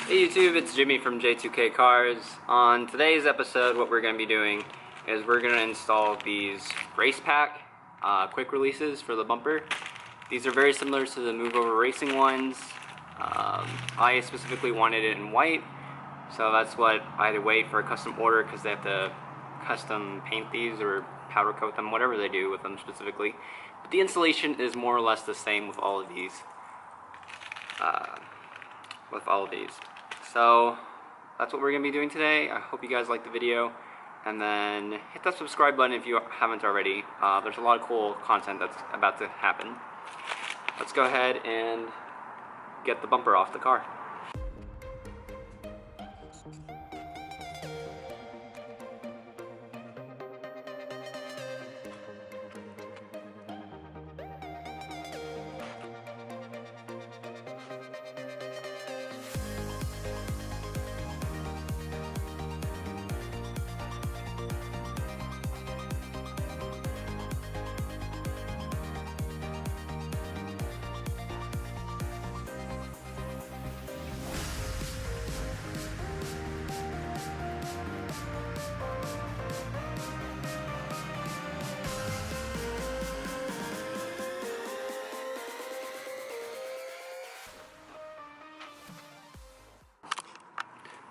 Hey YouTube, it's Jimmy from J2K Cars. On today's episode, what we're going to be doing is we're going to install these race pack quick releases for the bumper. These are very similar to the Move Over Racing ones. I specifically wanted it in white, so that's what I had to wait for a custom order because they have to custom paint these or powder coat them, whatever they do with them specifically. But the installation is more or less the same with all of these. So that's what we're going to be doing today. I hope you guys like the video, and then hit that subscribe button if you haven't already. There's a lot of cool content that's about to happen. Let's go ahead and get the bumper off the car.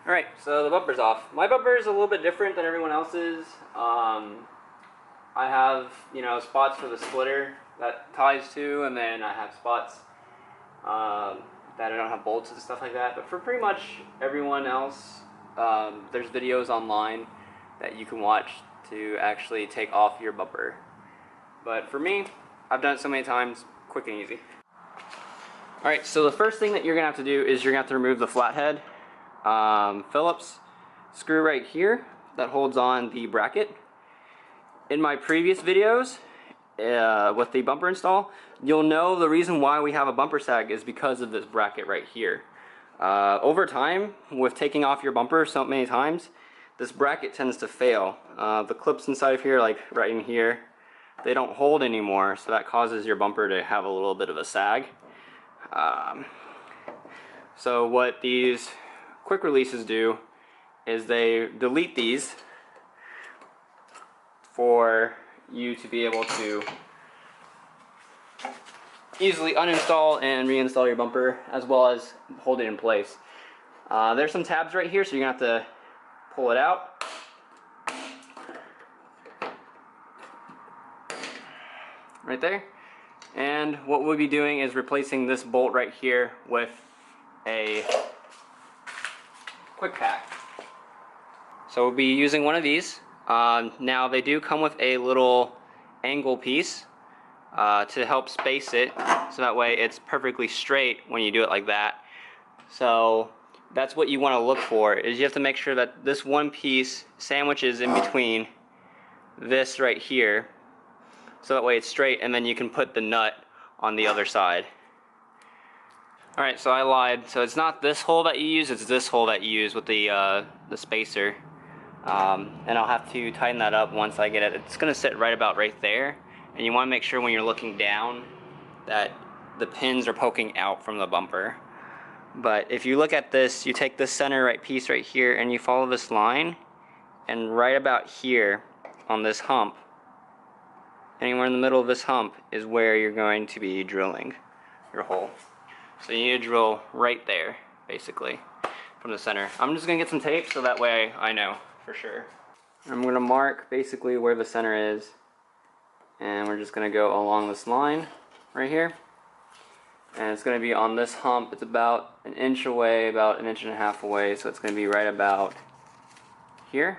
Alright, so the bumper's off. My bumper is a little bit different than everyone else's. I have, spots for the splitter that ties to, and then I have spots that I don't have bolts and stuff like that. But for pretty much everyone else, there's videos online that you can watch to actually take off your bumper. But for me, I've done it so many times, quick and easy. Alright, so the first thing that you're going to have to do is you're going to have to remove the flathead. Phillips screw right here that holds on the bracket. In my previous videos with the bumper install, you'll know the reason why we have a bumper sag is because of this bracket right here. Over time, with taking off your bumper so many times, this bracket tends to fail. The clips inside of here, like right in here, they don't hold anymore, so that causes your bumper to have a little bit of a sag. So what these quick releases do is they delete these for you to be able to easily uninstall and reinstall your bumper, as well as hold it in place. There's some tabs right here, so you're gonna have to pull it out. Right there. And what we'll be doing is replacing this bolt right here with a quick pack. So we'll be using one of these. Now they do come with a little angle piece to help space it, so that way it's perfectly straight when you do it like that. So that's what you want to look for, is you have to make sure that this one piece sandwiches in between this right here, so that way it's straight, and then you can put the nut on the other side. Alright, so I lied. So it's not this hole that you use, it's this hole that you use with the spacer. And I'll have to tighten that up once I get it. It's going to sit right about right there. And you want to make sure when you're looking down that the pins are poking out from the bumper. But if you look at this, you take this center right piece right here and you follow this line. And right about here on this hump, anywhere in the middle of this hump, is where you're going to be drilling your hole. So you need to drill right there, basically, from the center. I'm just going to get some tape so that way I know for sure. I'm going to mark basically where the center is, and we're just going to go along this line right here. And it's going to be on this hump. It's about an inch away, about an inch and a half away, so it's going to be right about here.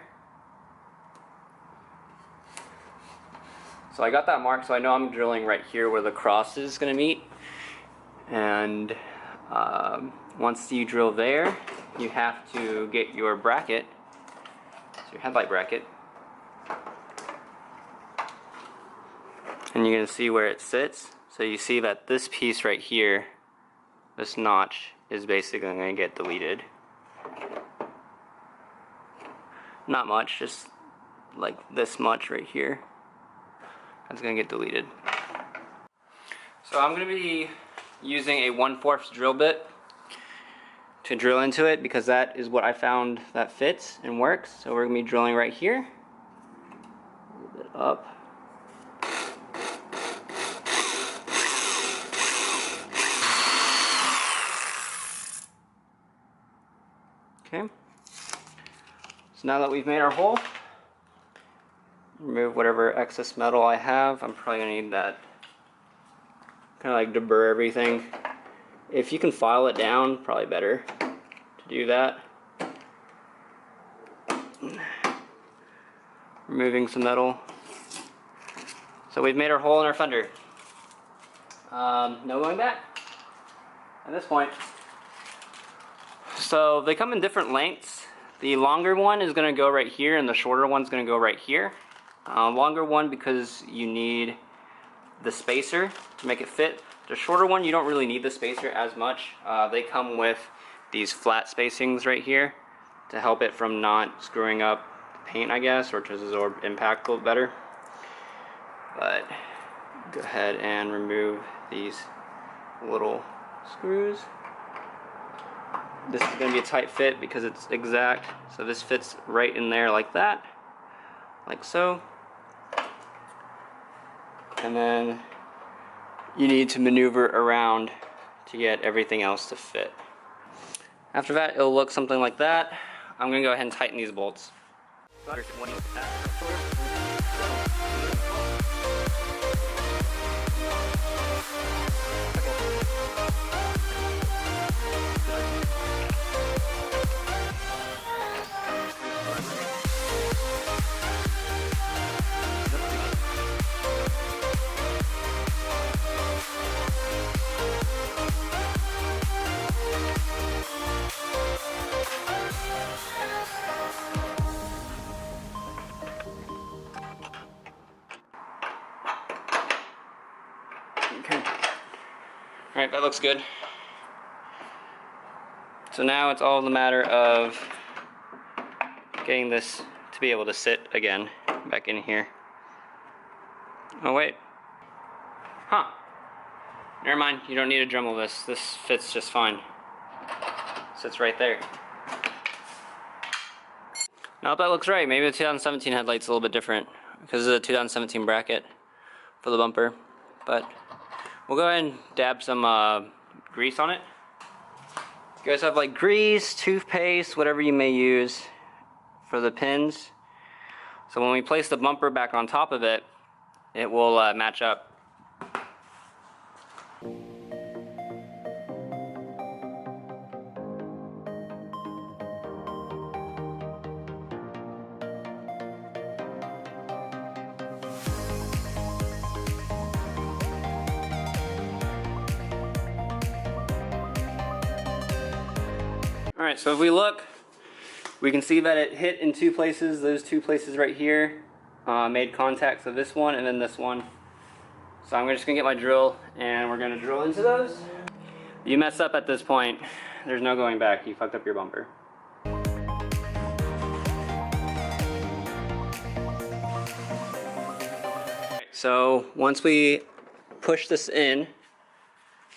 So I got that marked, so I know I'm drilling right here where the cross is going to meet. And once you drill there, you have to get your bracket, so your headlight bracket, and you're going to see where it sits. So you see that this piece right here, this notch, is basically going to get deleted. Not much, just like this much right here. That's going to get deleted. So I'm going to be using a 1/4 drill bit to drill into it, because that is what I found that fits and works. So we're gonna be drilling right here. A little bit up. Okay. So now that we've made our hole, remove whatever excess metal I have. I'm probably gonna need that. Kind of like deburr everything. If you can file it down, probably better to do that. Removing some metal. So we've made our hole in our fender. No going back at this point. So they come in different lengths. The longer one is going to go right here, and the shorter one's going to go right here. Longer one because you need the spacer to make it fit. The shorter one, you don't really need the spacer as much. They come with these flat spacings right here to help it from not screwing up the paint, I guess, or to absorb impact a little better. But go ahead and remove these little screws. This is going to be a tight fit because it's exact. So this fits right in there like that, like so. And then you need to maneuver around to get everything else to fit. After that, it'll look something like that. I'm going to go ahead and tighten these bolts. Okay. Alright, that looks good. So now it's all the matter of getting this to be able to sit again back in here. Oh wait. Huh. Never mind, you don't need to Dremel this. This fits just fine. Sits right there. Now if that looks right, maybe the 2017 headlight's a little bit different because of the 2017 bracket for the bumper. But we'll go ahead and dab some grease on it. You guys have like grease, toothpaste, whatever you may use for the pins. So when we place the bumper back on top of it, it will match up. Alright, so if we look, we can see that it hit in two places. Those two places right here made contact, so this one and then this one. So I'm just going to get my drill and we're going to drill into those. You mess up at this point, there's no going back. You fucked up your bumper. So once we push this in,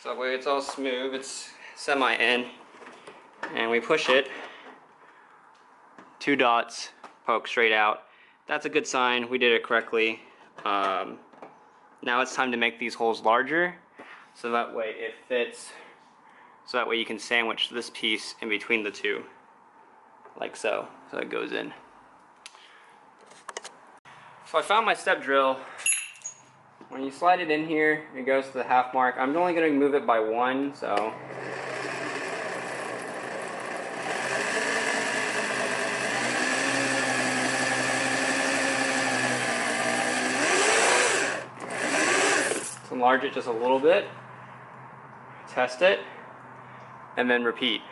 so that way it's all smooth, it's semi-in, and we push it, 2 dots poke straight out. That's a good sign, we did it correctly. Now it's time to make these holes larger, so that way it fits, so that way you can sandwich this piece in between the two, like so, so it goes in. So I found my step drill. When you slide it in here, it goes to the half mark. I'm only going to move it by 1, so. Let's enlarge it just a little bit, test it, and then repeat.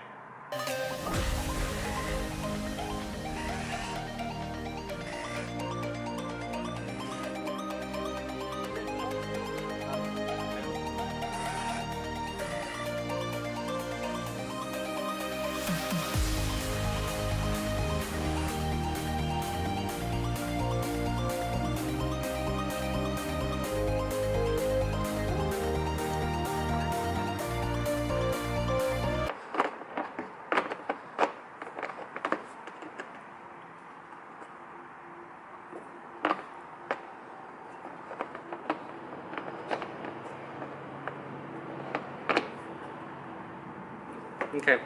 Okay,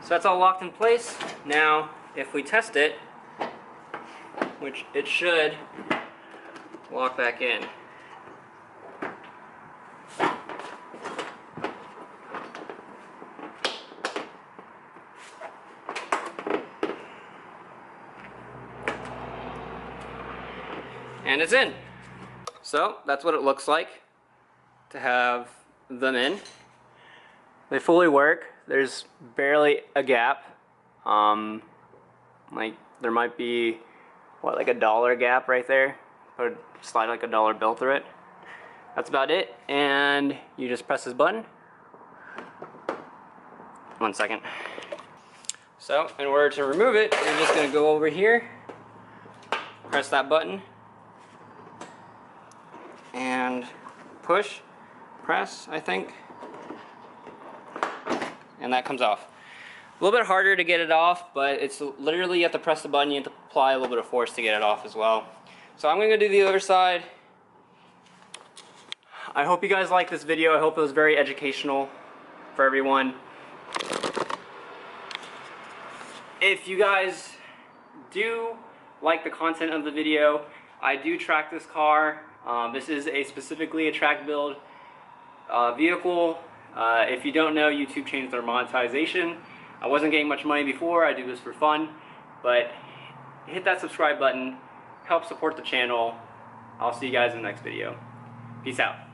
so that's all locked in place. Now, if we test it, which it should lock back in. And it's in. So that's what it looks like to have them in. They fully work. There's barely a gap. Like there might be what, like $1 gap right there. Or slide like $1 bill through it. That's about it. And you just press this button. 1 second. So in order to remove it, you're just gonna go over here, press that button, and push, press, I think, and that comes off. A little bit harder to get it off, but it's literally you have to press the button, you have to apply a little bit of force to get it off as well. So I'm gonna do the other side. I hope you guys liked this video. I hope it was very educational for everyone. If you guys do like the content of the video, I do track this car. This is specifically a track build vehicle. If you don't know, YouTube changed their monetization. I wasn't getting much money before. I do this for fun, but hit that subscribe button, help support the channel. I'll see you guys in the next video. Peace out.